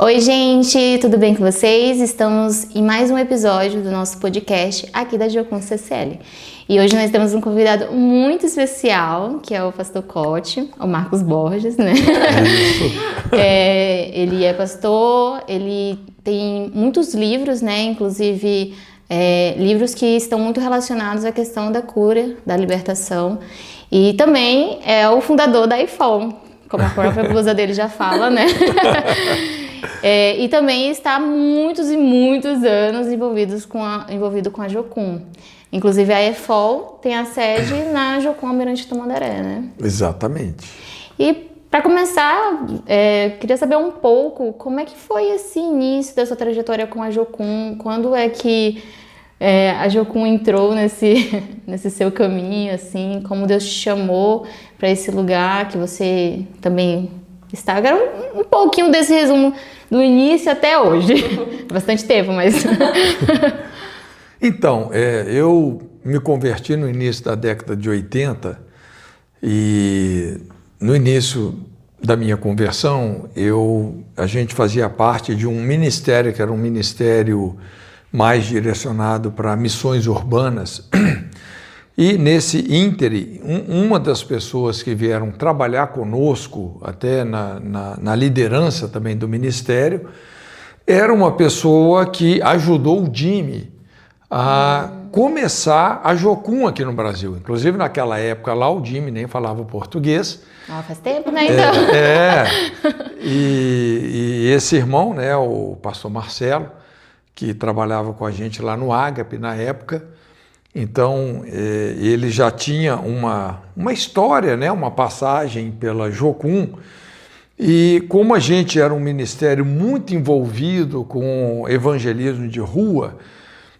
Oi, gente, tudo bem com vocês? Estamos em mais um episódio do nosso podcast aqui da Jocum CCL. E hoje nós temos um convidado muito especial, que é o pastor Cote, o Marcos Borges, né? Ele é pastor, ele tem muitos livros, né? Inclusive livros que estão muito relacionados à questão da cura, da libertação. E também é o fundador da iPhone, como a própria blusa dele já fala, né? E também está há muitos e muitos anos envolvido com a Jocum. Inclusive a EFOL tem a sede na Jocum Almirante Tamandaré, né? Exatamente. E para começar, queria saber um pouco como é que foi esse início da sua trajetória com a Jocum, quando é que a Jocum entrou nesse seu caminho, assim, como Deus te chamou para esse lugar que você também está. Agora um pouquinho desse resumo do início até hoje. Bastante tempo, mas... Então, eu me converti no início da década de 80 e no início da minha conversão, a gente fazia parte de um ministério que era um ministério mais direcionado para missões urbanas. E nesse íntere, uma das pessoas que vieram trabalhar conosco, até na liderança também do ministério, era uma pessoa que ajudou o Jimmy a começar a Jocum aqui no Brasil. Inclusive naquela época lá o Jimmy nem falava português. Faz tempo, né, então? E esse irmão, né, o pastor Marcelo, que trabalhava com a gente lá no Ágape na época, então ele já tinha uma história, né, uma passagem pela Jocum, e como a gente era um ministério muito envolvido com evangelismo de rua,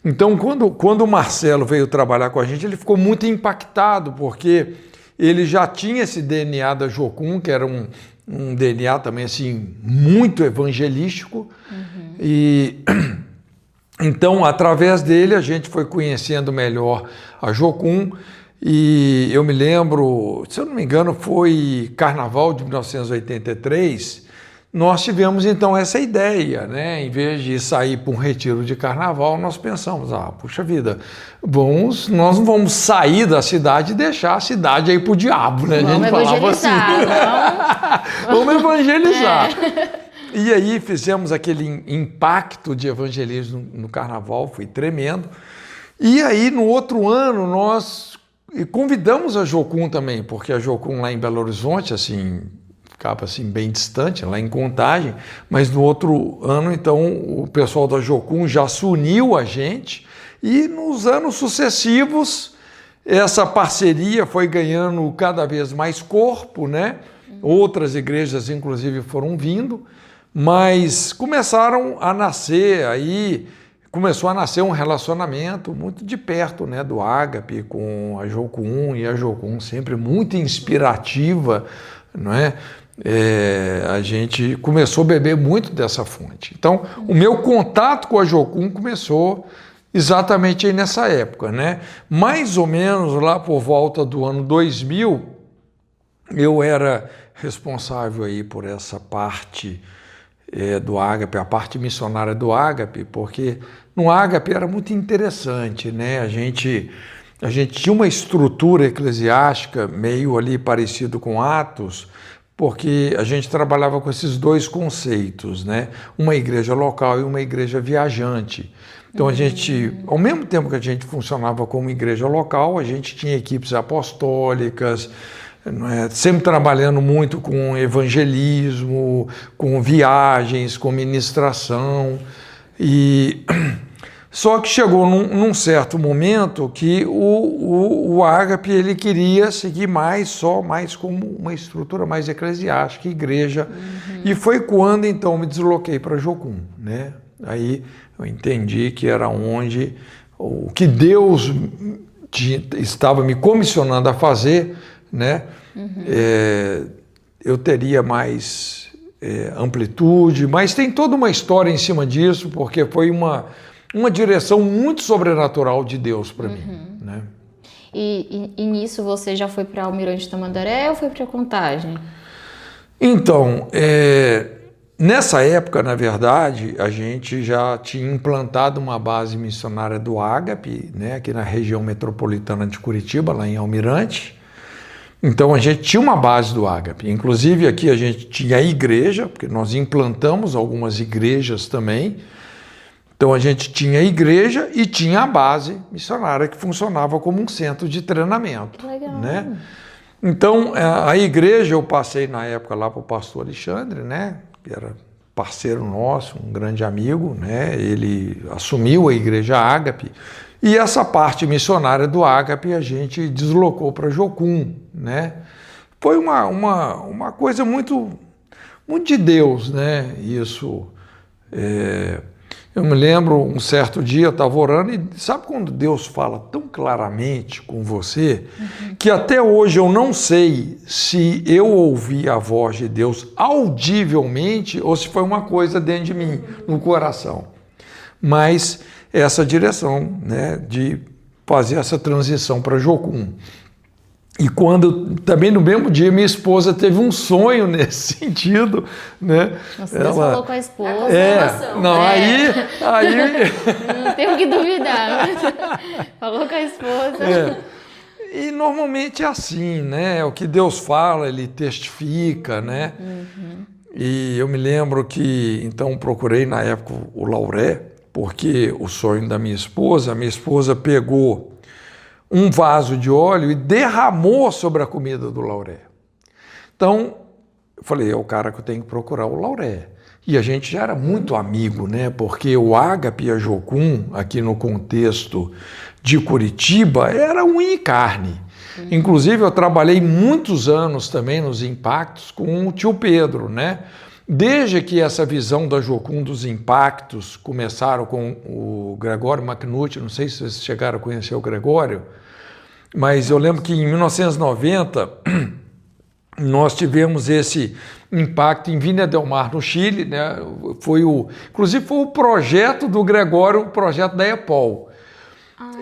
então quando o Marcelo veio trabalhar com a gente, ele ficou muito impactado, porque ele já tinha esse DNA da Jocum, que era um DNA também assim, muito evangelístico, e... Então, através dele, a gente foi conhecendo melhor a Jocum e eu me lembro, se eu não me engano, foi Carnaval de 1983, nós tivemos então essa ideia, né? Em vez de sair para um retiro de Carnaval, nós pensamos, puxa vida, nós não vamos sair da cidade e deixar a cidade aí para o diabo, né? Vamos evangelizar. Vamos evangelizar. E aí fizemos aquele impacto de evangelismo no Carnaval, foi tremendo. E aí no outro ano nós convidamos a Jocum também, porque a Jocum lá em Belo Horizonte, assim, ficava assim bem distante, lá em Contagem, mas no outro ano então o pessoal da Jocum já se uniu a gente e nos anos sucessivos essa parceria foi ganhando cada vez mais corpo, né? Outras igrejas inclusive foram vindo, mas começaram a nascer, aí começou a nascer um relacionamento muito de perto, né, do Ágape com a Jocum, e a Jocum sempre muito inspirativa, não é? A gente começou a beber muito dessa fonte. Então, o meu contato com a Jocum começou exatamente aí nessa época, né? Mais ou menos lá por volta do ano 2000, eu era responsável aí por essa parte do Ágape, a parte missionária do Ágape, porque no Ágape era muito interessante, né? A gente tinha uma estrutura eclesiástica meio ali parecido com Atos, porque a gente trabalhava com esses dois conceitos, né? Uma igreja local e uma igreja viajante. Então a gente, ao mesmo tempo que a gente funcionava como igreja local, a gente tinha equipes apostólicas, sempre trabalhando muito com evangelismo, com viagens, com ministração. Só que chegou num certo momento que o Ágape ele queria seguir mais como uma estrutura mais eclesiástica, igreja. E foi quando então me desloquei para Jocum, né? Aí eu entendi que era onde o que Deus estava me comissionando a fazer, né? Eu teria mais amplitude, mas tem toda uma história em cima disso, porque foi uma direção muito sobrenatural de Deus para mim, né? E nisso você já foi para Almirante Tamandaré ou foi para Contagem? Então, Nessa época, na verdade, a gente já tinha implantado uma base missionária do Ágape, né, aqui na região metropolitana de Curitiba, lá em Almirante. Então a gente tinha uma base do Ágape. Inclusive aqui a gente tinha a igreja, porque nós implantamos algumas igrejas também. Então a gente tinha a igreja e tinha a base missionária que funcionava como um centro de treinamento. Legal. Né? Então a igreja eu passei na época lá para o pastor Alexandre, né? Que era parceiro nosso, um grande amigo, né? Ele assumiu a igreja Ágape. E essa parte missionária do Ágape a gente deslocou para Jocum, né? Foi uma coisa muito de Deus, né? Isso. Eu me lembro um certo dia eu estava orando e sabe quando Deus fala tão claramente com você que até hoje eu não sei se eu ouvi a voz de Deus audivelmente ou se foi uma coisa dentro de mim, no coração. Mas essa direção, né, de fazer essa transição para Jocum. E quando, também no mesmo dia, minha esposa teve um sonho nesse sentido, né? Nossa, Deus falou com a esposa. Não, aí... Não tenho que duvidar. Falou com a esposa. E normalmente é assim, né? O que Deus fala, Ele testifica, né? E eu me lembro que, então, procurei na época o Lauré, porque o sonho da minha esposa, a minha esposa pegou um vaso de óleo e derramou sobre a comida do Lauré. Então, eu falei, é o cara que eu tenho que procurar, o Lauré. E a gente já era muito amigo, né? Porque o Ágape e a Jocum, aqui no contexto de Curitiba, era unha e carne. Inclusive, eu trabalhei muitos anos também nos impactos com o tio Pedro, né? Desde que essa visão da Jocum dos impactos começaram com o Gregório McNulty, não sei se vocês chegaram a conhecer o Gregório, mas eu lembro que em 1990 nós tivemos esse impacto em Viña del Mar, no Chile, né? Inclusive foi o projeto do Gregório, o projeto da EPOL.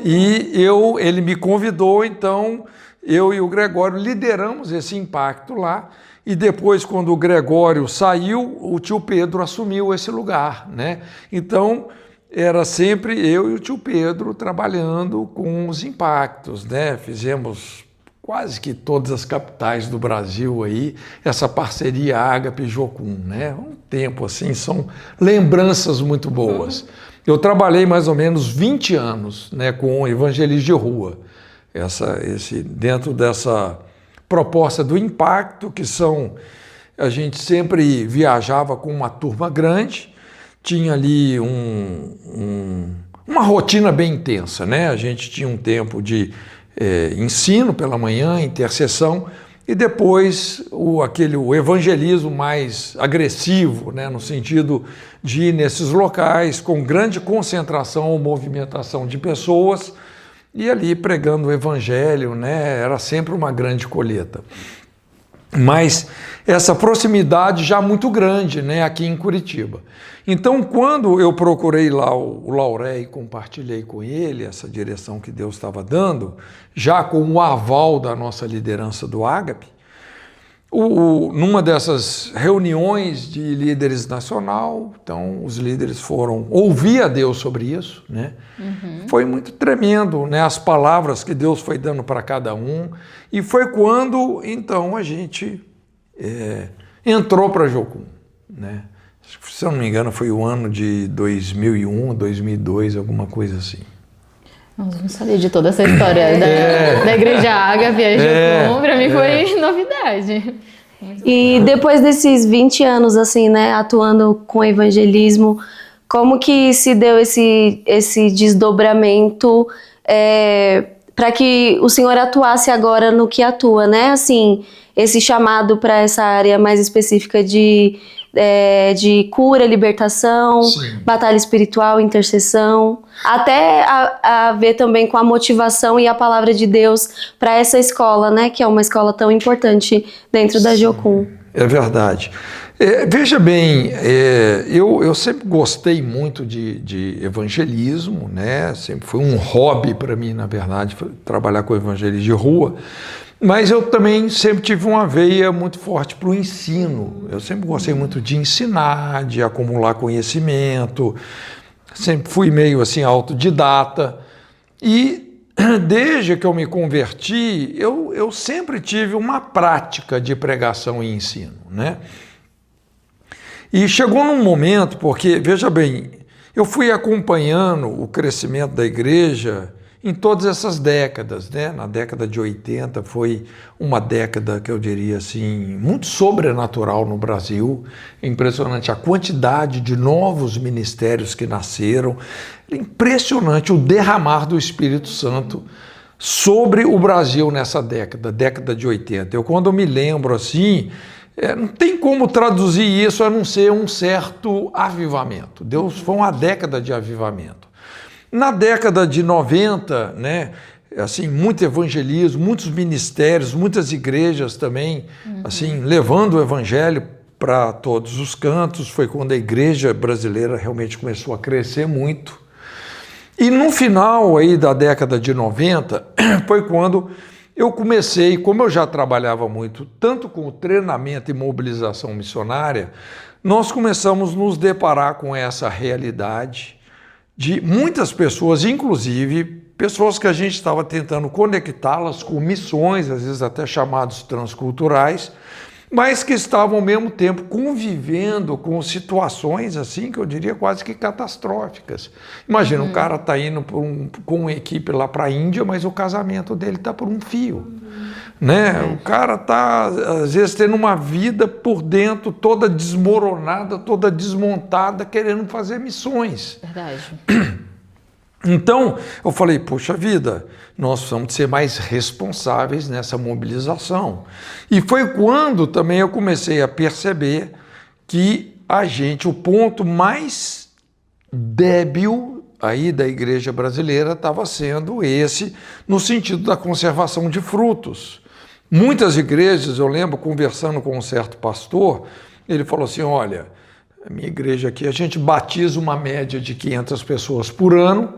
E ele me convidou, então eu e o Gregório lideramos esse impacto lá. E depois, quando o Gregório saiu, o tio Pedro assumiu esse lugar, né? Então, era sempre eu e o tio Pedro trabalhando com os impactos, né? Fizemos quase que todas as capitais do Brasil aí, essa parceria Ágape e Jocum, né? Um tempo assim, são lembranças muito boas. Eu trabalhei mais ou menos 20 anos, né, com evangelismo de rua, dentro dessa proposta do impacto, que a gente sempre viajava com uma turma grande, tinha ali uma rotina bem intensa, né? A gente tinha um tempo de ensino pela manhã, intercessão, e depois o evangelismo mais agressivo, né? No sentido de ir nesses locais com grande concentração ou movimentação de pessoas, e ali pregando o evangelho, né? Era sempre uma grande colheita. Mas essa proximidade já muito grande, né, aqui em Curitiba. Então, quando eu procurei lá o Lauré e compartilhei com ele essa direção que Deus estava dando, já com o aval da nossa liderança do Ágape, numa dessas reuniões de líderes nacional, então os líderes foram ouvir a Deus sobre isso, né? Foi muito tremendo, né? As palavras que Deus foi dando para cada um, e foi quando então a gente entrou para Jocum, né? Se eu não me engano foi o ano de 2001, 2002, alguma coisa assim. Nós não sabia de toda essa história da Igreja Ágape e Jocum, para mim foi novidade. E depois desses 20 anos, assim, né, atuando com evangelismo, como que se deu esse desdobramento para que o senhor atuasse agora no que atua, né? Assim, esse chamado para essa área mais específica de cura, libertação, Sim. Batalha espiritual, intercessão, até a ver também com a motivação e a palavra de Deus para essa escola, né, que é uma escola tão importante dentro da Jocum. É verdade. Veja bem, eu sempre gostei muito de evangelismo, né? Sempre foi um hobby para mim, na verdade, trabalhar com evangelismo de rua. Mas eu também sempre tive uma veia muito forte para o ensino. Eu sempre gostei muito de ensinar, de acumular conhecimento, sempre fui meio assim autodidata. E desde que eu me converti, eu sempre tive uma prática de pregação e ensino, né? E chegou num momento, porque, veja bem, eu fui acompanhando o crescimento da igreja em todas essas décadas, né? Na década de 80 foi uma década que eu diria assim, muito sobrenatural no Brasil. É impressionante a quantidade de novos ministérios que nasceram. É impressionante o derramar do Espírito Santo sobre o Brasil nessa década de 80. Eu, quando eu me lembro assim, não tem como traduzir isso a não ser um certo avivamento. Deus foi uma década de avivamento. Na década de 90, né, assim, muito evangelismo, muitos ministérios, muitas igrejas também, assim, levando o evangelho para todos os cantos. Foi quando a igreja brasileira realmente começou a crescer muito. E no final aí da década de 90, foi quando eu comecei, como eu já trabalhava muito, tanto com o treinamento e mobilização missionária, nós começamos a nos deparar com essa realidade de muitas pessoas, inclusive pessoas que a gente estava tentando conectá-las com missões, às vezes até chamados transculturais, mas que estavam ao mesmo tempo convivendo com situações assim que eu diria quase que catastróficas. Imagina, um cara está indo com uma equipe lá para a Índia, mas o casamento dele está por um fio. Né? O cara está, às vezes, tendo uma vida por dentro toda desmoronada, toda desmontada, querendo fazer missões. Verdade. Então, eu falei, poxa vida, nós precisamos ser mais responsáveis nessa mobilização. E foi quando também eu comecei a perceber que o ponto mais débil aí da igreja brasileira estava sendo esse, no sentido da conservação de frutos. Muitas igrejas, eu lembro conversando com um certo pastor, ele falou assim, olha, a minha igreja aqui, a gente batiza uma média de 500 pessoas por ano,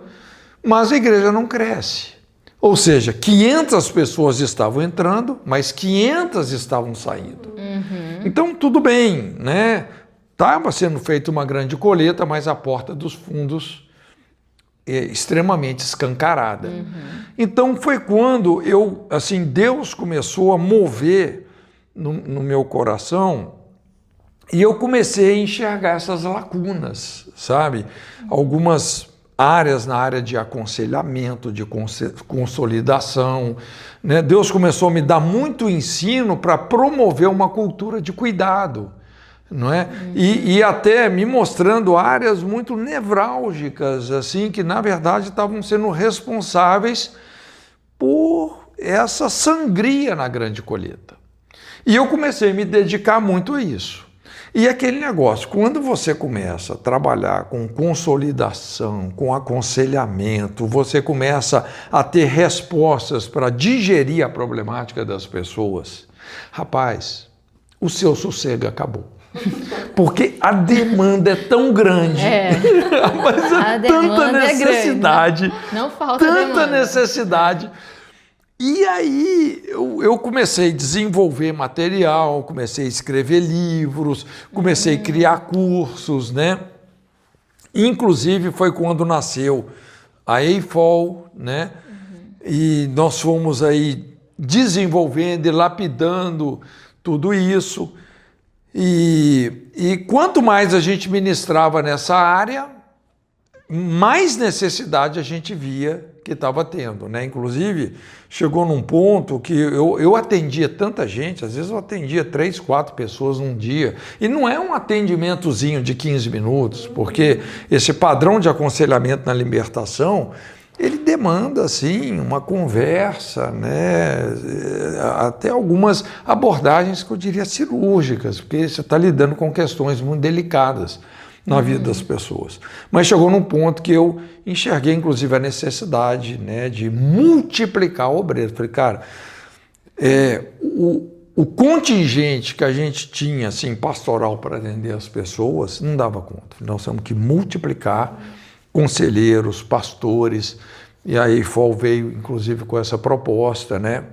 mas a igreja não cresce. Ou seja, 500 pessoas estavam entrando, mas 500 estavam saindo. Então, tudo bem, né? Estava sendo feita uma grande colheita, mas a porta dos fundos extremamente escancarada. Então foi quando Deus começou a mover no meu coração e eu comecei a enxergar essas lacunas, sabe? Algumas áreas na área de aconselhamento, de consolidação, né? Deus começou a me dar muito ensino para promover uma cultura de cuidado. Não é? E até me mostrando áreas muito nevrálgicas, assim, que na verdade estavam sendo responsáveis por essa sangria na grande colheita. E eu comecei a me dedicar muito a isso. E aquele negócio, quando você começa a trabalhar com consolidação, com aconselhamento, você começa a ter respostas para digerir a problemática das pessoas, rapaz, o seu sossego acabou. Porque a demanda é tão grande, mas tanta necessidade, não falta tanta demanda. necessidade. E aí eu comecei a desenvolver material, comecei a escrever livros, comecei a criar cursos, né? Inclusive foi quando nasceu a EIFOL, né? E nós fomos aí desenvolvendo e lapidando tudo isso. E quanto mais a gente ministrava nessa área, mais necessidade a gente via que estava tendo, né? Inclusive, chegou num ponto que eu atendia tanta gente, às vezes eu atendia 3, 4 pessoas num dia, e não é um atendimentozinho de 15 minutos, porque esse padrão de aconselhamento na libertação, ele demanda, assim, uma conversa, né? Até algumas abordagens que eu diria cirúrgicas, porque você está lidando com questões muito delicadas na vida das pessoas. Mas chegou num ponto que eu enxerguei, inclusive, a necessidade, né, de multiplicar obreiros. Falei, cara, o contingente que a gente tinha, assim, pastoral para atender as pessoas, não dava conta. Nós temos que multiplicar conselheiros, pastores, e aí FOL veio, inclusive, com essa proposta, né?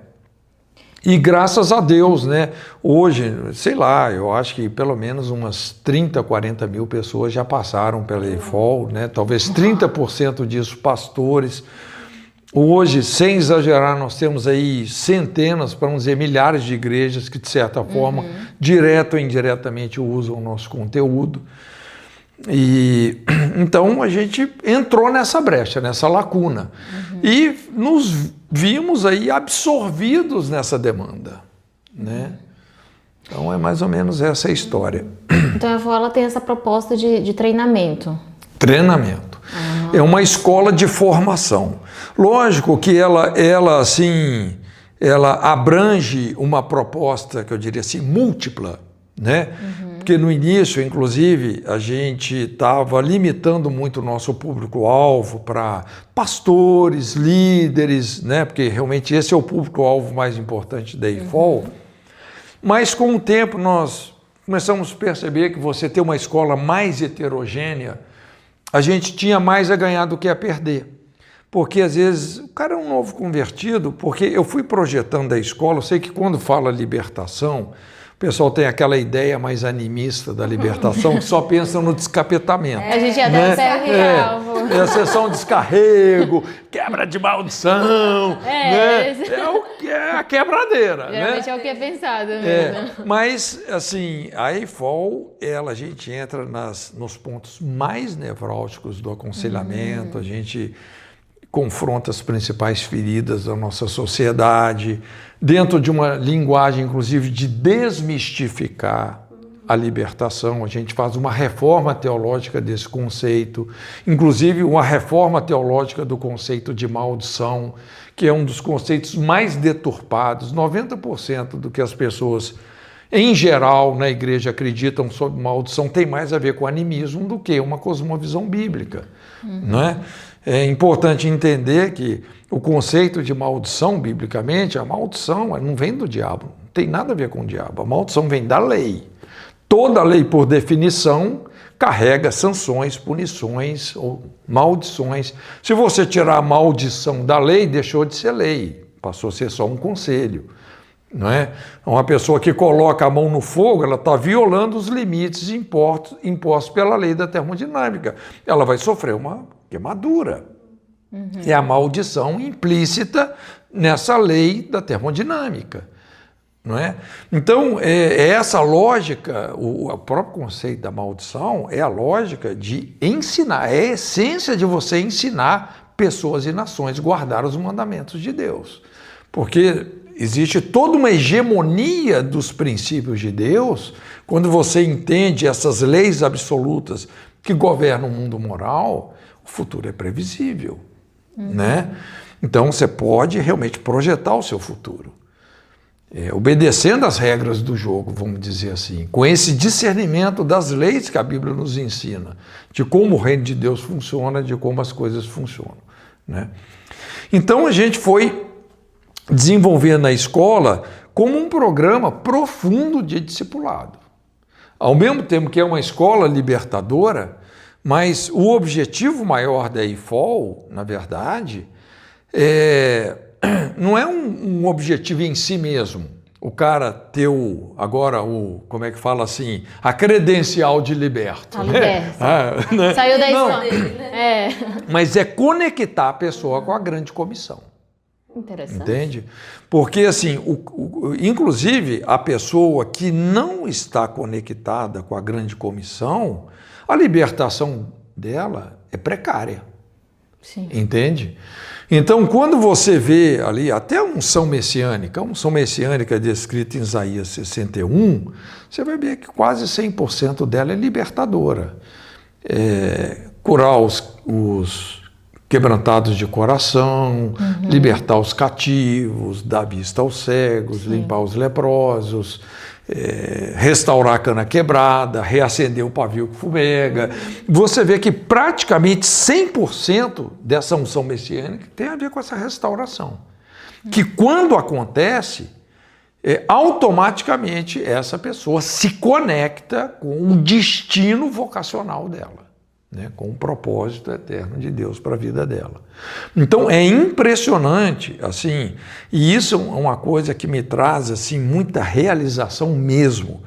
E graças a Deus, né? Hoje, sei lá, eu acho que pelo menos umas 30, 40 mil pessoas já passaram pela EIFOL, né? Talvez 30% disso pastores. Hoje, sem exagerar, nós temos aí centenas, para não dizer milhares de igrejas que, de certa forma, direto ou indiretamente usam o nosso conteúdo. E então a gente entrou nessa brecha, nessa lacuna, e nos vimos aí absorvidos nessa demanda, né? Então é mais ou menos essa a história. Então a EIFOL, ela tem essa proposta de treinamento. Treinamento. É uma escola de formação. Lógico que ela abrange uma proposta, que eu diria assim, múltipla, né? Porque no início, inclusive, a gente estava limitando muito o nosso público-alvo para pastores, líderes, né? Porque realmente esse é o público-alvo mais importante da EIFOL. Mas com o tempo nós começamos a perceber que você ter uma escola mais heterogênea, a gente tinha mais a ganhar do que a perder. Porque às vezes o cara é um novo convertido, porque eu fui projetando a escola, eu sei que quando fala libertação, o pessoal tem aquela ideia mais animista da libertação, que só pensa no descapetamento. A gente ia dar ferro real. É a sessão de descarrego, quebra de maldição, né? É a quebradeira. Geralmente né? é o que é pensado mesmo. Mas, assim, a EIFOL, a gente entra nos pontos mais nevrálgicos do aconselhamento, a gente confronta as principais feridas da nossa sociedade, dentro de uma linguagem, inclusive, de desmistificar a libertação. A gente faz uma reforma teológica desse conceito, inclusive uma reforma teológica do conceito de maldição, que é um dos conceitos mais deturpados. 90% do que as pessoas, em geral, na igreja acreditam sobre maldição tem mais a ver com animismo do que uma cosmovisão bíblica, não é? É importante entender que o conceito de maldição, biblicamente, a maldição não vem do diabo, não tem nada a ver com o diabo. A maldição vem da lei. Toda lei, por definição, carrega sanções, punições ou maldições. Se você tirar a maldição da lei, deixou de ser lei, passou a ser só um conselho. Não é? Uma pessoa que coloca a mão no fogo, ela está violando os limites impostos pela lei da termodinâmica. Ela vai sofrer uma queimadura. É a maldição implícita nessa lei da termodinâmica. Não é? Então, essa lógica, o próprio conceito da maldição é a lógica de ensinar, é a essência de você ensinar pessoas e nações a guardar os mandamentos de Deus. Porque existe toda uma hegemonia dos princípios de Deus quando você entende essas leis absolutas que governam o mundo moral. O futuro é previsível, né? Então você pode realmente projetar o seu futuro, obedecendo às regras do jogo, vamos dizer assim, com esse discernimento das leis que a Bíblia nos ensina, de como o reino de Deus funciona, de como as coisas funcionam, né? Então a gente foi desenvolvendo na escola como um programa profundo de discipulado. Ao mesmo tempo que é uma escola libertadora, mas o objetivo maior da EIFOL, na verdade, não é um objetivo em si mesmo. O cara ter como é que fala assim, a credencial de liberto. Né? Saiu da escola. Mas é conectar a pessoa com a grande comissão. Interessante. Entende? Porque, assim, inclusive, a pessoa que não está conectada com a grande comissão, a libertação dela é precária. Sim. Entende? Então, quando você vê ali, até a unção messiânica descrita em Isaías 61, você vai ver que quase 100% dela é libertadora. Curar os quebrantados de coração, libertar os cativos, dar vista aos cegos, limpar os leprosos, restaurar a cana quebrada, reacender o pavio que fumega. Você vê que praticamente 100% dessa unção messiânica tem a ver com essa restauração. Que quando acontece, automaticamente essa pessoa se conecta com o destino vocacional dela. né, com o propósito eterno de Deus para a vida dela. Então é impressionante, assim, e isso é uma coisa que me traz assim muita realização mesmo,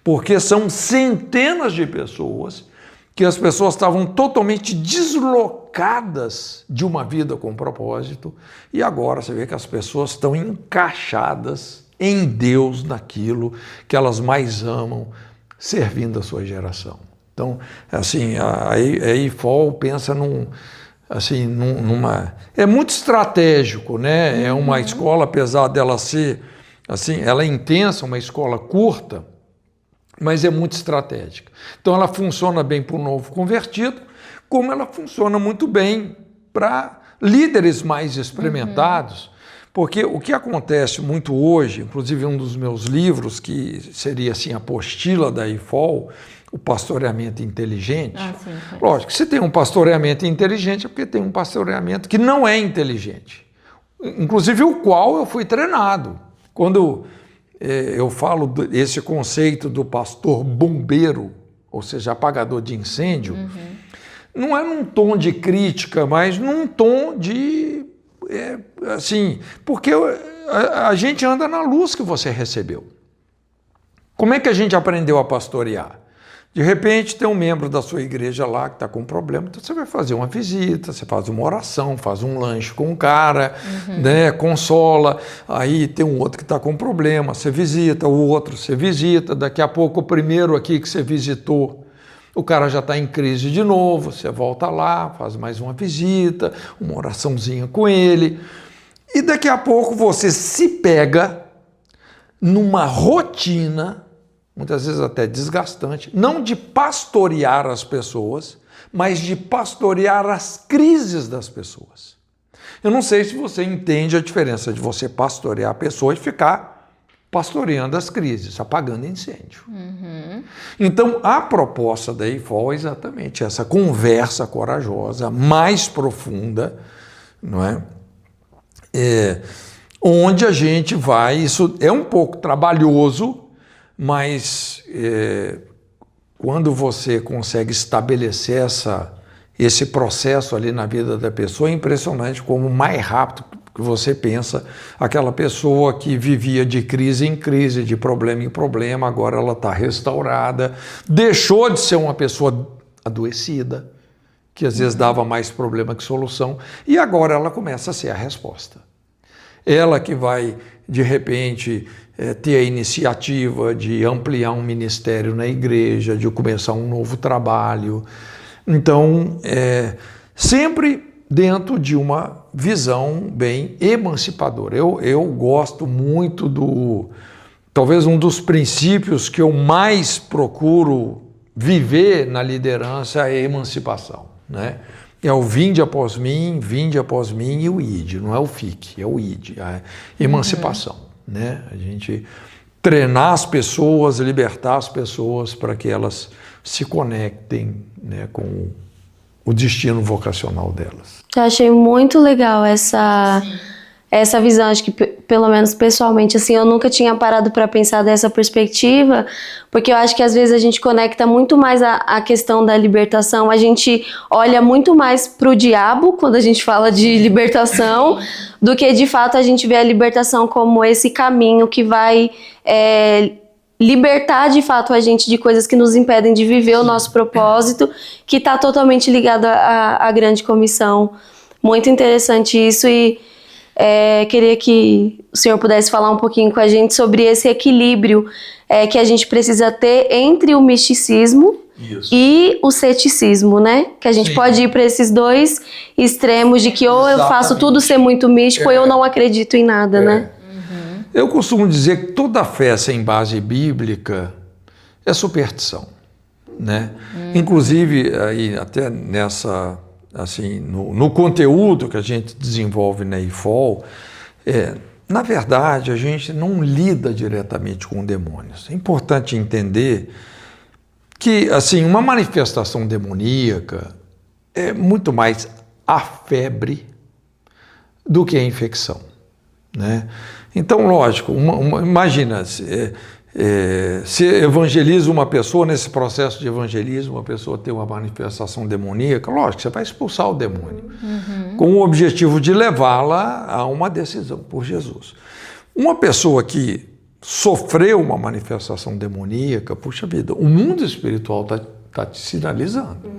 porque são centenas de pessoas que as pessoas estavam totalmente deslocadas de uma vida com propósito, e agora você vê que as pessoas estão encaixadas em Deus, naquilo que elas mais amam, servindo a sua geração. Então, assim, a IFOL pensa numa... É muito estratégico, né? É uma escola, apesar dela ser, assim, ela é intensa, uma escola curta, mas é muito estratégica. Então ela funciona bem para o novo convertido, como ela funciona muito bem para líderes mais experimentados, porque o que acontece muito hoje, inclusive um dos meus livros, que seria assim a apostila da IFOL, o pastoreamento inteligente. Sim. Lógico, se tem um pastoreamento inteligente é porque tem um pastoreamento que não é inteligente, inclusive o qual eu fui treinado. Quando eu falo esse conceito do pastor bombeiro, ou seja, apagador de incêndio, não é num tom de crítica, mas num tom de, assim, porque a gente anda na luz que você recebeu. Como é que a gente aprendeu a pastorear? De repente tem um membro da sua igreja lá que está com um problema, então você vai fazer uma visita, você faz uma oração, faz um lanche com o cara, né, consola, aí tem um outro que está com um problema, você visita, o outro você visita, daqui a pouco o primeiro aqui que você visitou, o cara já está em crise de novo, você volta lá, faz mais uma visita, uma oraçãozinha com ele, e daqui a pouco você se pega numa rotina, muitas vezes até desgastante, não de pastorear as pessoas, mas de pastorear as crises das pessoas. Eu não sei se você entende a diferença de você pastorear a pessoa e ficar pastoreando as crises, apagando incêndio. Então, a proposta da IFOL é exatamente essa conversa corajosa, mais profunda, não é? Onde a gente vai, isso é um pouco trabalhoso, mas quando você consegue estabelecer esse processo ali na vida da pessoa, é impressionante como mais rápido que você pensa, aquela pessoa que vivia de crise em crise, de problema em problema, agora ela está restaurada, deixou de ser uma pessoa adoecida, que às vezes dava mais problema que solução, e agora ela começa a ser a resposta. Ela que vai, de repente, ter a iniciativa de ampliar um ministério na igreja, de começar um novo trabalho. Então, sempre dentro de uma visão bem emancipadora. Eu gosto muito talvez um dos princípios que eu mais procuro viver na liderança é a emancipação, né? É o vinde após mim e o ide, não é o fique, é o ide, a emancipação, né? A gente treinar as pessoas, libertar as pessoas para que elas se conectem, né, com o destino vocacional delas. Eu achei muito legal essa visão, acho que pelo menos pessoalmente, assim, eu nunca tinha parado para pensar dessa perspectiva, porque eu acho que às vezes a gente conecta muito mais a questão da libertação, a gente olha muito mais pro diabo quando a gente fala de libertação, do que de fato a gente vê a libertação como esse caminho que vai libertar de fato a gente de coisas que nos impedem de viver o nosso propósito, que está totalmente ligado à grande comissão. Muito interessante isso, e queria que o senhor pudesse falar um pouquinho com a gente sobre esse equilíbrio que a gente precisa ter entre o misticismo e o ceticismo, né? Que a gente pode ir para esses dois extremos de que ou eu faço tudo ser muito místico ou eu não acredito em nada, né? Eu costumo dizer que toda fé sem base bíblica é superstição, né? Inclusive, aí, até nessa... assim, no conteúdo que a gente desenvolve na IFOL, na verdade, a gente não lida diretamente com demônios. É importante entender que, assim, uma manifestação demoníaca é muito mais a febre do que a infecção, né? Então, lógico, imagina, Se evangeliza uma pessoa, nesse processo de evangelismo, uma pessoa tem uma manifestação demoníaca, lógico, você vai expulsar o demônio, com o objetivo de levá-la a uma decisão por Jesus. Uma pessoa que sofreu uma manifestação demoníaca, puxa vida, o mundo espiritual está te sinalizando.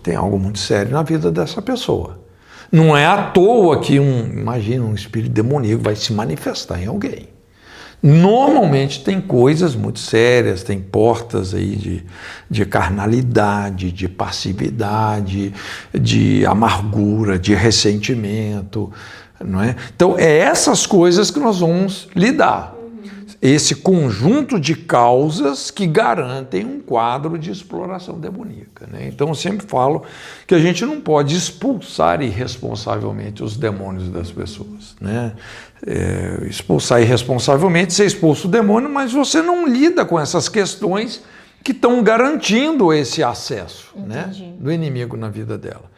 Tem algo muito sério na vida dessa pessoa. Não é à toa que imagina, um espírito demoníaco vai se manifestar em alguém. Normalmente tem coisas muito sérias, tem portas aí de carnalidade, de passividade, de amargura, de ressentimento, não é? Então, é essas coisas que nós vamos lidar. Esse conjunto de causas que garantem um quadro de exploração demoníaca, né? Então, eu sempre falo que a gente não pode expulsar irresponsavelmente os demônios das pessoas, né? Expulsar irresponsavelmente, você expulsa o demônio, mas você não lida com essas questões que estão garantindo esse acesso, né, do inimigo na vida dela.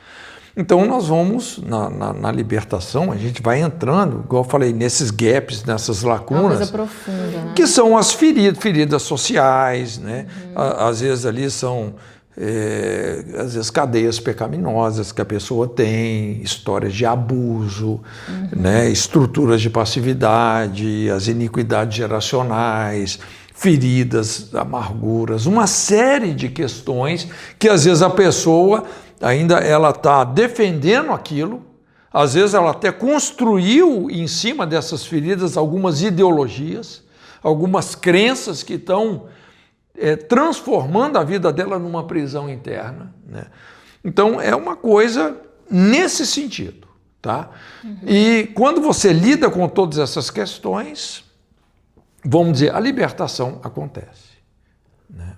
Então nós vamos, na libertação, a gente vai entrando, igual eu falei, nesses gaps, nessas lacunas, uma coisa profunda, né? Que são as feridas sociais, né? Às vezes ali são às vezes cadeias pecaminosas que a pessoa tem, histórias de abuso, né? Estruturas de passividade, as iniquidades geracionais, feridas, amarguras, uma série de questões que às vezes a pessoa ainda ela está defendendo aquilo, às vezes ela até construiu em cima dessas feridas algumas ideologias, algumas crenças que estão transformando a vida dela numa prisão interna, né? Então é uma coisa nesse sentido, tá? E quando você lida com todas essas questões, vamos dizer, a libertação acontece, né?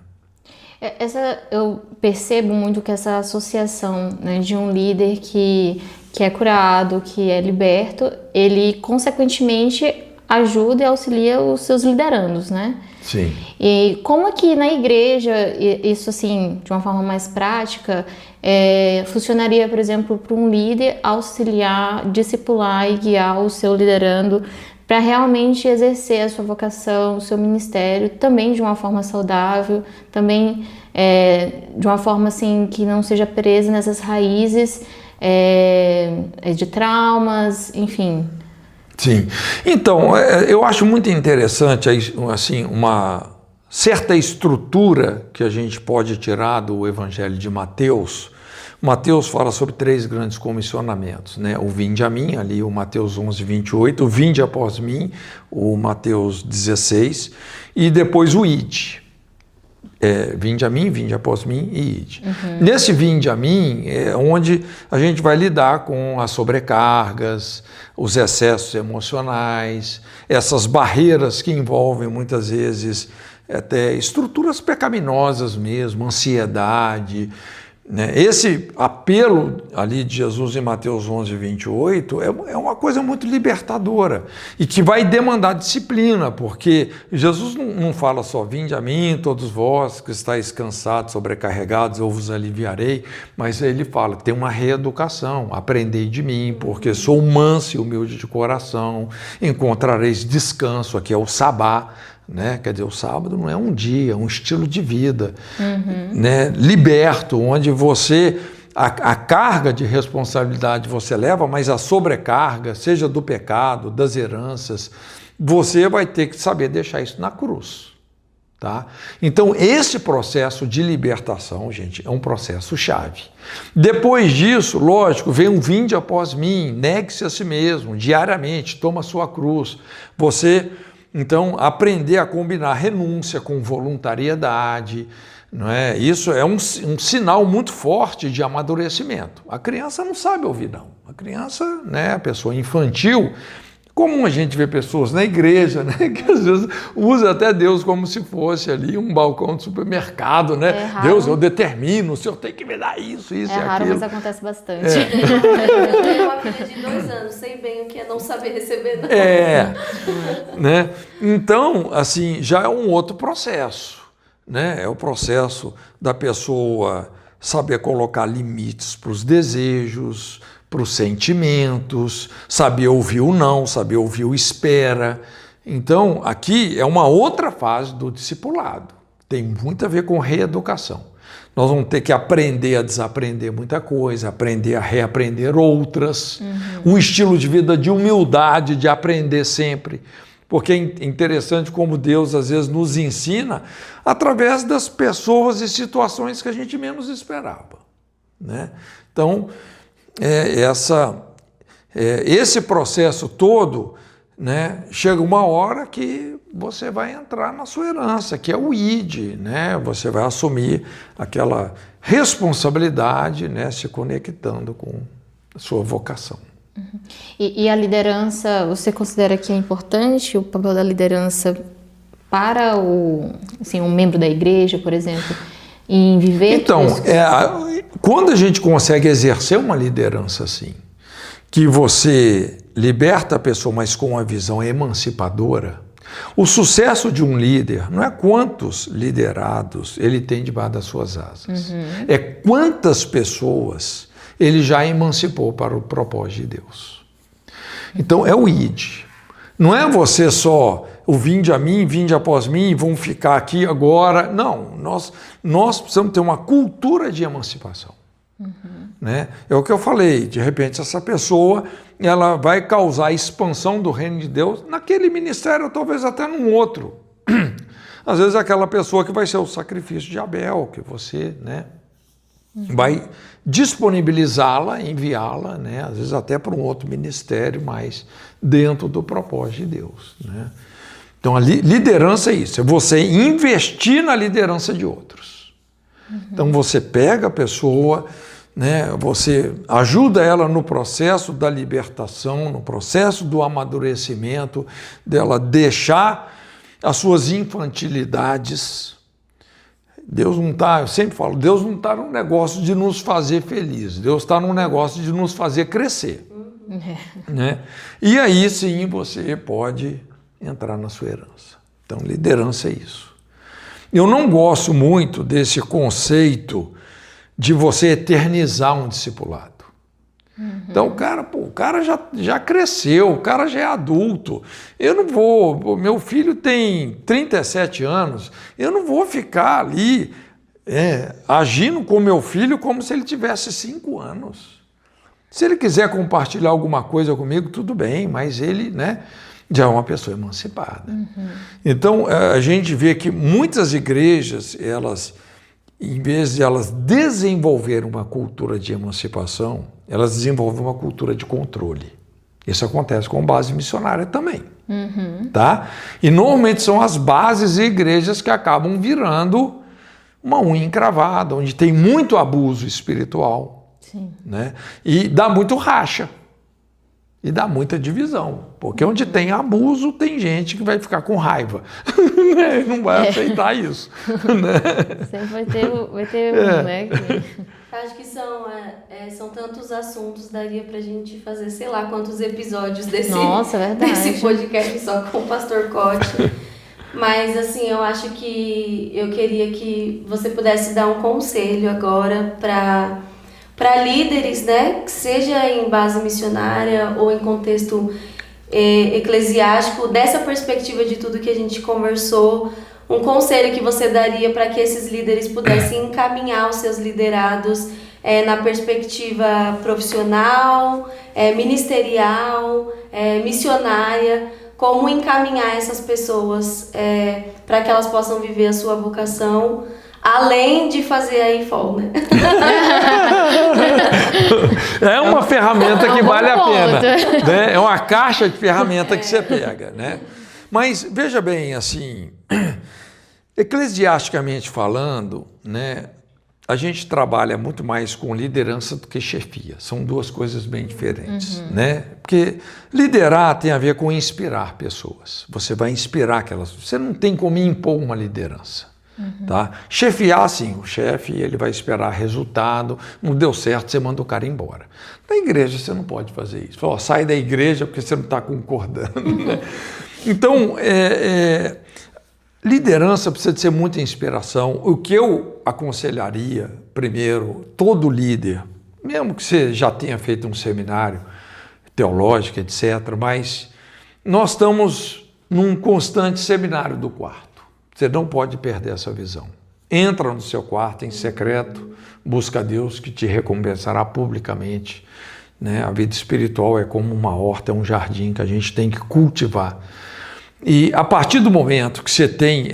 Eu percebo muito que essa associação, né, de um líder que é curado, que é liberto, ele consequentemente ajuda e auxilia os seus liderandos, né? Sim. E como que na igreja, isso assim, de uma forma mais prática, funcionaria, por exemplo, para um líder auxiliar, discipular e guiar o seu liderando para realmente exercer a sua vocação, o seu ministério, também de uma forma saudável, também de uma forma assim que não seja presa nessas raízes de traumas, enfim. Sim. Então, eu acho muito interessante assim, uma certa estrutura que a gente pode tirar do Evangelho de Mateus. Mateus fala sobre 3 grandes comissionamentos, né? O vinde a mim, ali o Mateus 11, 28, o vinde após mim, o Mateus 16, e depois o ide. Vinde a mim, vinde após mim e ide. Nesse vinde a mim é onde a gente vai lidar com as sobrecargas, os excessos emocionais, essas barreiras que envolvem muitas vezes até estruturas pecaminosas mesmo, ansiedade, né? Esse apelo ali de Jesus em Mateus 11, 28 é uma coisa muito libertadora e que vai demandar disciplina, porque Jesus não fala só vinde a mim, todos vós que estáis cansados, sobrecarregados, eu vos aliviarei, mas ele fala, tem uma reeducação, aprendei de mim, porque sou manso e humilde de coração, encontrareis descanso, aqui é o sabá, né? Quer dizer, o sábado não é um dia, é um estilo de vida, né? Liberto, onde você, a carga de responsabilidade você leva, mas a sobrecarga, seja do pecado, das heranças, você vai ter que saber deixar isso na cruz, tá? Então, esse processo de libertação, gente, é um processo chave. Depois disso, lógico, vem um vinde após mim, negue-se a si mesmo, diariamente, toma a sua cruz. Você... Então, aprender a combinar renúncia com voluntariedade, não é? Isso é um sinal muito forte de amadurecimento. A criança não sabe ouvir, não. A criança, né, a pessoa infantil, como a gente vê pessoas na igreja, né, que às vezes usa até Deus como se fosse ali um balcão de supermercado, né? Deus, eu determino, o Senhor tem que me dar isso e aquilo. É raro, mas acontece bastante. Eu tenho uma filha de 2 anos, sei bem o que é não saber receber, não. Né? Então, assim, já é um outro processo, né? É o processo da pessoa saber colocar limites para os desejos, para os sentimentos, saber ouvir o não, saber ouvir o espera. Então, aqui é uma outra fase do discipulado. Tem muito a ver com reeducação. Nós vamos ter que aprender a desaprender muita coisa, aprender a reaprender outras, um estilo de vida de humildade, de aprender sempre. Porque é interessante como Deus às vezes nos ensina através das pessoas e situações que a gente menos esperava, né? Então, esse processo todo, né, chega uma hora que você vai entrar na sua herança, que é o ID, né? Você vai assumir aquela responsabilidade, né, se conectando com a sua vocação. E a liderança, você considera que é importante o papel da liderança para um membro da igreja, por exemplo, em viver? Então, quando a gente consegue exercer uma liderança assim, que você liberta a pessoa, mas com uma visão emancipadora, o sucesso de um líder não é quantos liderados ele tem debaixo das suas asas, é quantas pessoas ele já emancipou para o propósito de Deus. Então é o ID. Não é você só o vinde a mim, vinde após mim, vão ficar aqui agora. Não, nós precisamos ter uma cultura de emancipação. Né? É o que eu falei, de repente essa pessoa ela vai causar a expansão do reino de Deus naquele ministério, talvez até num outro. Às vezes aquela pessoa que vai ser o sacrifício de Abel, que você, né, vai disponibilizá-la, enviá-la, né, às vezes até para um outro ministério, mas dentro do propósito de Deus, né? Então a liderança é isso, é você investir na liderança de outros. Então você pega a pessoa, né, você ajuda ela no processo da libertação, no processo do amadurecimento, dela deixar as suas infantilidades. Deus não está, eu sempre falo, Deus não está num negócio de nos fazer felizes, Deus está num negócio de nos fazer crescer. Né? E aí sim você pode entrar na sua herança. Então liderança é isso. Eu não gosto muito desse conceito de você eternizar um discipulado. Então o cara já cresceu, o cara já é adulto. Eu não vou, meu filho tem 37 anos, eu não vou ficar ali agindo com meu filho como se ele tivesse 5 anos. Se ele quiser compartilhar alguma coisa comigo, tudo bem, mas ele, né, já é uma pessoa emancipada. Então a gente vê que muitas igrejas, elas, em vez de elas desenvolverem uma cultura de emancipação, elas desenvolvem uma cultura de controle. Isso acontece com base missionária também. Tá? E normalmente são as bases e igrejas que acabam virando uma unha encravada, onde tem muito abuso espiritual. Sim. Né? E dá muito racha. E dá muita divisão. Porque onde tem abuso, tem gente que vai ficar com raiva. Não vai aceitar isso. Né? Sempre vai ter né? Acho que são tantos assuntos, daria pra gente fazer, sei lá, quantos episódios desse podcast só com o Pastor Cote. Mas, assim, eu acho que eu queria que você pudesse dar um conselho agora para líderes, né, que seja em base missionária ou em contexto eclesiástico, dessa perspectiva de tudo que a gente conversou, um conselho que você daria para que esses líderes pudessem encaminhar os seus liderados na perspectiva profissional, ministerial, missionária, como encaminhar essas pessoas para que elas possam viver a sua vocação, além de fazer a IFOL, né? É uma ferramenta que vale a pena. Né? É uma caixa de ferramenta que você pega. Né? Mas, veja bem, assim, eclesiasticamente falando, né, a gente trabalha muito mais com liderança do que chefia. São duas coisas bem diferentes. Né? Porque liderar tem a ver com inspirar pessoas. Você vai inspirar aquelas... Você não tem como impor uma liderança. Tá? Chefiar, sim, o chefe ele vai esperar resultado, não deu certo, você manda o cara embora. Na igreja você não pode fazer isso. Fala, sai da igreja porque você não está concordando. Né? Então, liderança precisa de ser muita inspiração. O que eu aconselharia, primeiro, todo líder, mesmo que você já tenha feito um seminário teológico, etc., mas nós estamos num constante seminário do quarto. Você não pode perder essa visão. Entra no seu quarto em secreto, busca a Deus que te recompensará publicamente, né? A vida espiritual é como uma horta, é um jardim que a gente tem que cultivar. E a partir do momento que você tem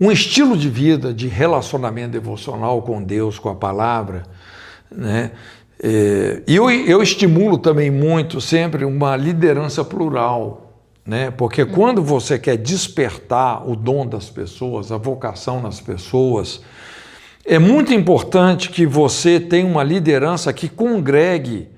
um estilo de vida, de relacionamento devocional com Deus, com a palavra, né? E eu estimulo também muito sempre uma liderança plural, né? Porque quando você quer despertar o dom das pessoas, a vocação nas pessoas, é muito importante que você tenha uma liderança que congregue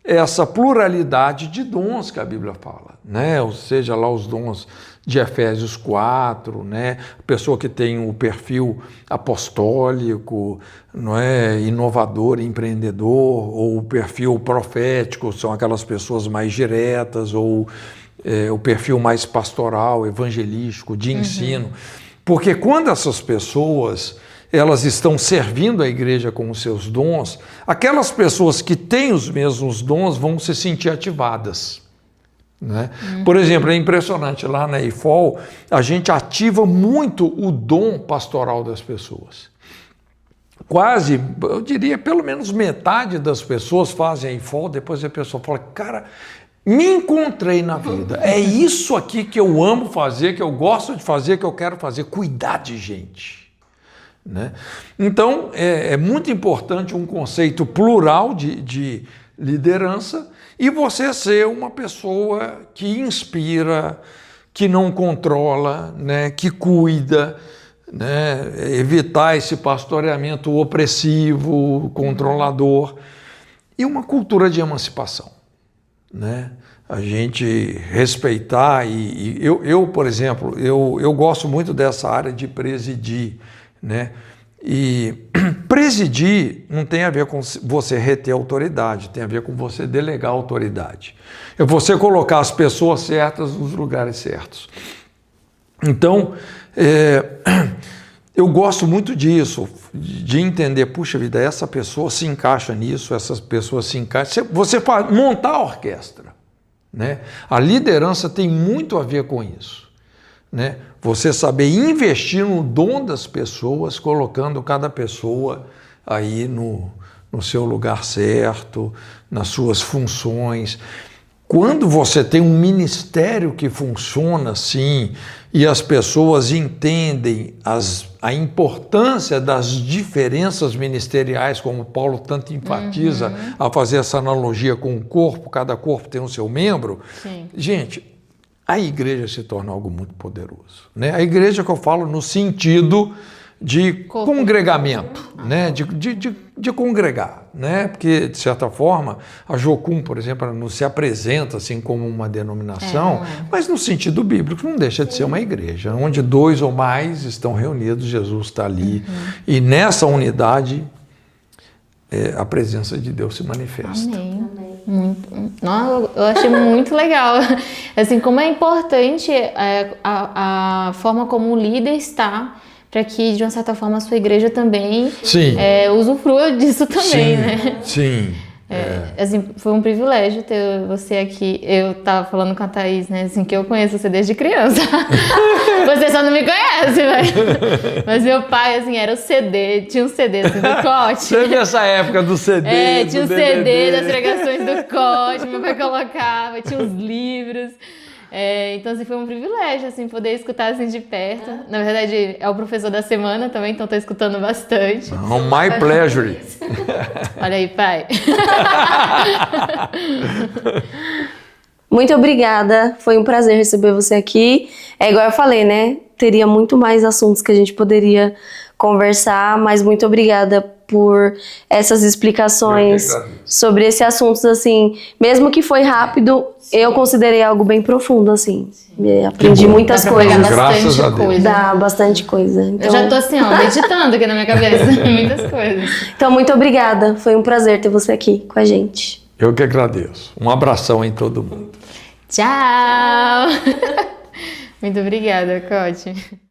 essa pluralidade de dons que a Bíblia fala, né? Ou seja, lá os dons de Efésios 4, né? A pessoa que tem o perfil apostólico, não é? Inovador, empreendedor, ou o perfil profético, são aquelas pessoas mais diretas, ou o perfil mais pastoral, evangelístico, de ensino. Porque quando essas pessoas elas estão servindo a igreja com os seus dons, aquelas pessoas que têm os mesmos dons vão se sentir ativadas, né? Por exemplo, é impressionante, lá na IFOL, a gente ativa muito o dom pastoral das pessoas. Quase, eu diria, pelo menos metade das pessoas fazem a IFOL, depois a pessoa fala, cara, me encontrei na vida, é isso aqui que eu amo fazer, que eu gosto de fazer, que eu quero fazer, cuidar de gente. Né? Então, é muito importante um conceito plural de liderança e você ser uma pessoa que inspira, que não controla, né? Que cuida, né? Evitar esse pastoreamento opressivo, controlador e uma cultura de emancipação, né? A gente respeitar e eu, por exemplo, eu gosto muito dessa área de presidir, né? E presidir não tem a ver com você reter autoridade, tem a ver com você delegar autoridade. É você colocar as pessoas certas nos lugares certos. Então, eu gosto muito disso, de entender, puxa vida, essa pessoa se encaixa nisso, essas pessoas se encaixam. Você montar a orquestra, né? A liderança tem muito a ver com isso, né? Você saber investir no dom das pessoas, colocando cada pessoa aí no seu lugar certo, nas suas funções. Quando você tem um ministério que funciona assim e as pessoas entendem a importância das diferenças ministeriais, como Paulo tanto enfatiza a fazer essa analogia com o corpo, cada corpo tem o seu membro. Sim. Gente, a igreja se torna algo muito poderoso, né? A igreja que eu falo no sentido de congregamento, né? De congregar, né? Porque, de certa forma, a Jocum, por exemplo, ela não se apresenta assim como uma denominação, mas no sentido bíblico não deixa de ser uma igreja, onde 2 ou mais estão reunidos, Jesus está ali, e nessa unidade a presença de Deus se manifesta. Amém. Não, eu achei muito legal, assim, como é importante a forma como o líder está, para que, de uma certa forma, a sua igreja também usufrua disso também, né? Sim. Assim, foi um privilégio ter você aqui. Eu tava falando com a Thaís, né, assim, que eu conheço você desde criança. Você só não me conhece, velho. Mas meu pai, assim, era o CD, tinha um CD assim, do Cote. Teve essa época do CD, tinha um CD das pregações do Cote, meu pai colocava, tinha uns livros. Então, assim, foi um privilégio, assim, poder escutar, assim, de perto. Na verdade, é o professor da semana também, então tô escutando bastante. Oh, my pleasure. Olha aí, pai. Muito obrigada, foi um prazer receber você aqui. É igual eu falei, né? Teria muito mais assuntos que a gente poderia conversar, mas muito obrigada por essas explicações sobre esses assuntos, assim, mesmo que foi rápido, eu considerei algo bem profundo, assim. Aprendi muitas coisas. Graças a Deus. Dá bastante coisa. Então... Eu já tô assim, ó, meditando aqui na minha cabeça, muitas coisas. Então, muito obrigada, foi um prazer ter você aqui com a gente. Eu que agradeço. Um abração em todo mundo. Tchau! Muito obrigada, Cote.